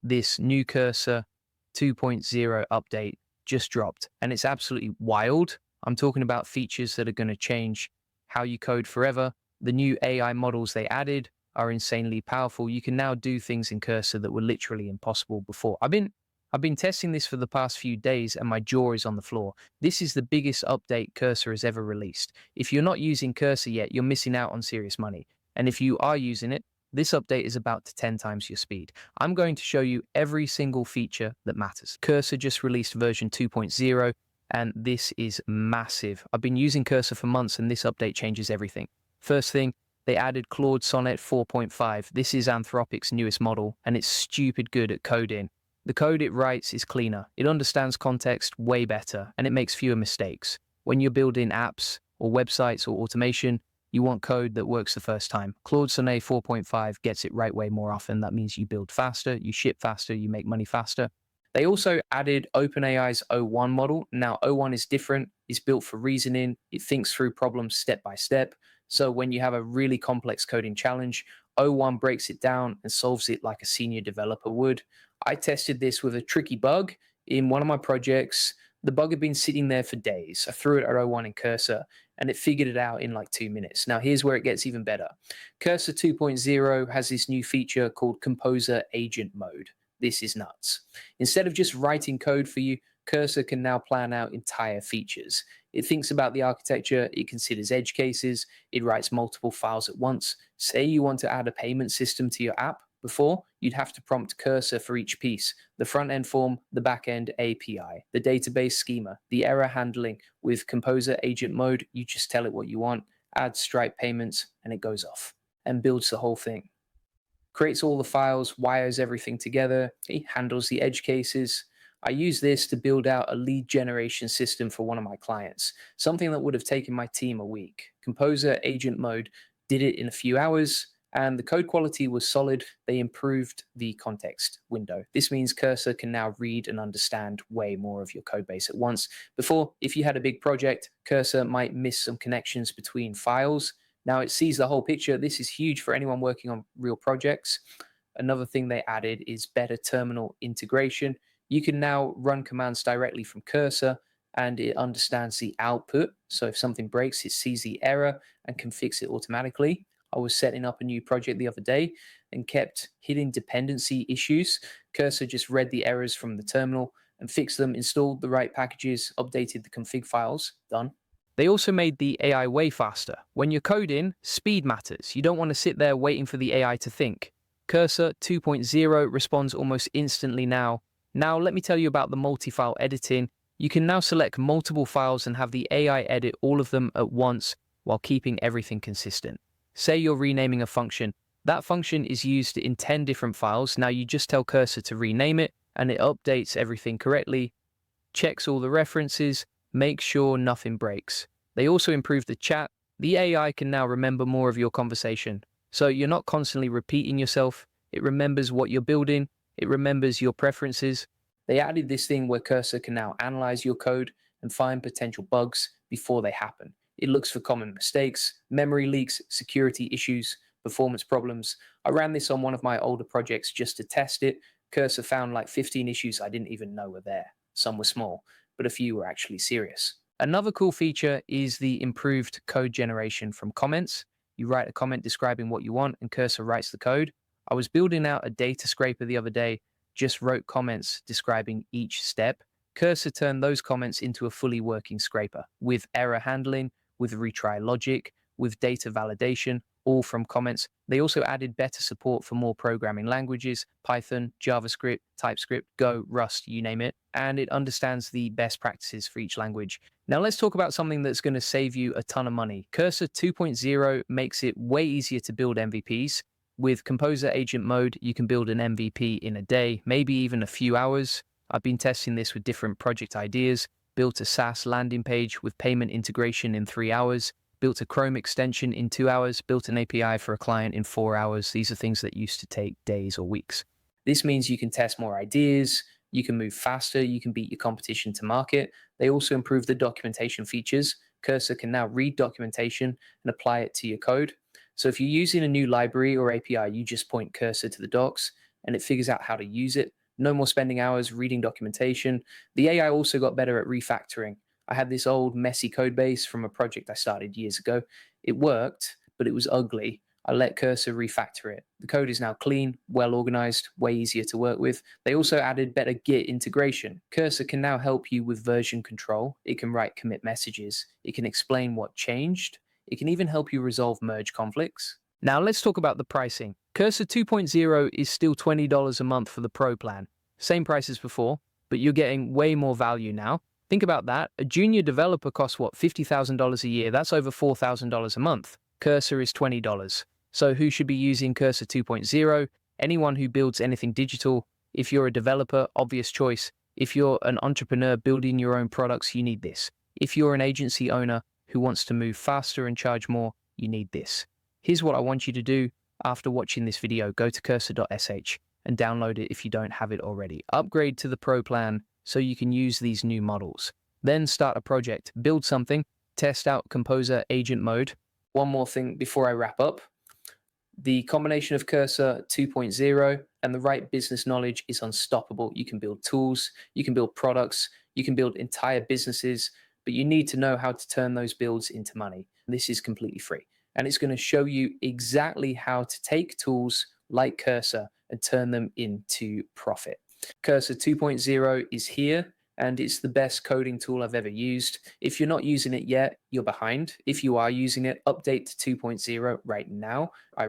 this new Cursor 2.0 update just dropped, and it's absolutely wild. I'm talking about features that are going to change how you code forever. The new AI models they added are insanely powerful. You can now do things in Cursor that were literally impossible before. I've been testing this for the past few days and my jaw is on the floor. This is the biggest update Cursor has ever released. If you're not using Cursor yet, you're missing out on serious money. And if you are using it, this update is about to 10 times your speed. I'm going to show you every single feature that matters. Cursor just released version 2.0, and this is massive. I've been using Cursor for months, and this update changes everything. First thing, they added Claude Sonnet 4.5. This is Anthropic's newest model, and it's stupid good at coding. The code it writes is cleaner, it understands context way better, and it makes fewer mistakes. When you're building apps or websites or automation, you want code that works the first time. Claude Sonnet 4.5 gets it right way more often. That means you build faster, you ship faster, you make money faster. They also added OpenAI's O1 model. Now, O1 is different. It's built for reasoning. It thinks through problems step by step. So when you have a really complex coding challenge, O1 breaks it down and solves it like a senior developer would. I tested this with a tricky bug in one of my projects. The bug had been sitting there for days. I threw it at O1 in Cursor, and it figured it out in like 2 minutes. Now, here's where it gets even better. Cursor 2.0 has this new feature called Composer Agent Mode. This is nuts. Instead of just writing code for you, Cursor can now plan out entire features. It thinks about the architecture, it considers edge cases, it writes multiple files at once. Say you want to add a payment system to your app. Before, you'd have to prompt Cursor for each piece: the front-end form, the back-end API, the database schema, the error handling. With Composer Agent Mode, you just tell it what you want, add Stripe payments, and it goes off and builds the whole thing. Creates all the files, wires everything together, it handles the edge cases. I use this to build out a lead generation system for one of my clients, something that would have taken my team a week. Composer Agent Mode did it in a few hours, and the code quality was solid. They improved the context window. This means Cursor can now read and understand way more of your code base at once. Before, if you had a big project, Cursor might miss some connections between files. Now it sees the whole picture. This is huge for anyone working on real projects. Another thing they added is better terminal integration. You can now run commands directly from Cursor, and it understands the output. So if something breaks, it sees the error and can fix it automatically. I was setting up a new project the other day and kept hitting dependency issues. Cursor just read the errors from the terminal and fixed them, installed the right packages, updated the config files. Done. They also made the AI way faster. When you're coding, speed matters. You don't want to sit there waiting for the AI to think. Cursor 2.0 responds almost instantly now. Now, let me tell you about the multi-file editing. You can now select multiple files and have the AI edit all of them at once while keeping everything consistent. Say you're renaming a function. That function is used in 10 different files. Now you just tell Cursor to rename it, and it updates everything correctly, checks all the references, makes sure nothing breaks. They also improved the chat. The AI can now remember more of your conversation. So you're not constantly repeating yourself. It remembers what you're building. It remembers your preferences. They added this thing where Cursor can now analyze your code and find potential bugs before they happen. It looks for common mistakes, memory leaks, security issues, performance problems. I ran this on one of my older projects just to test it. Cursor found like 15 issues I didn't even know were there. Some were small, but a few were actually serious. Another cool feature is the improved code generation from comments. You write a comment describing what you want, and Cursor writes the code. I was building out a data scraper the other day, just wrote comments describing each step. Cursor turned those comments into a fully working scraper with error handling, with retry logic, with data validation, all from comments. They also added better support for more programming languages: Python, JavaScript, TypeScript, Go, Rust, you name it. And it understands the best practices for each language. Now let's talk about something that's going to save you a ton of money. Cursor 2.0 makes it way easier to build MVPs. With Composer Agent Mode, you can build an MVP in a day, maybe even a few hours. I've been testing this with different project ideas, built a SaaS landing page with payment integration in 3 hours, built a Chrome extension in 2 hours, built an API for a client in 4 hours. These are things that used to take days or weeks. This means you can test more ideas, you can move faster, you can beat your competition to market. They also improve the documentation features. Cursor can now read documentation and apply it to your code. So if you're using a new library or API, you just point Cursor to the docs. and it figures out how to use it. No more spending hours reading documentation. The AI also got better at refactoring. I had this old messy code base from a project I started years ago. It worked, but it was ugly. I let Cursor refactor it. The code is now clean, well organized, way easier to work with. They also added better Git integration. Cursor can now help you with version control. It can write commit messages. It can explain what changed. It can even help you resolve merge conflicts. Now let's talk about the pricing. Cursor 2.0 is still $20 a month for the Pro plan. Same price as before, but you're getting way more value now. Think about that. A junior developer costs what, $50,000 a year? That's over $4,000 a month. Cursor is $20. So who should be using Cursor 2.0? Anyone who builds anything digital. If you're a developer, obvious choice. If you're an entrepreneur building your own products, you need this. If you're an agency owner who wants to move faster and charge more, you need this. Here's what I want you to do after watching this video. Go to cursor.sh and download it if you don't have it already. Upgrade to the Pro plan so you can use these new models. Then start a project, build something, test out Composer agent mode. One more thing before I wrap up. The combination of Cursor 2.0 and the right business knowledge is unstoppable. You can build tools, you can build products, you can build entire businesses, but you need to know how to turn those builds into money. This is completely free. And it's going to show you exactly how to take tools like Cursor and turn them into profit. Cursor 2.0 is here, and it's the best coding tool I've ever used. If you're not using it yet, you're behind. If you are using it, update to 2.0 right now. I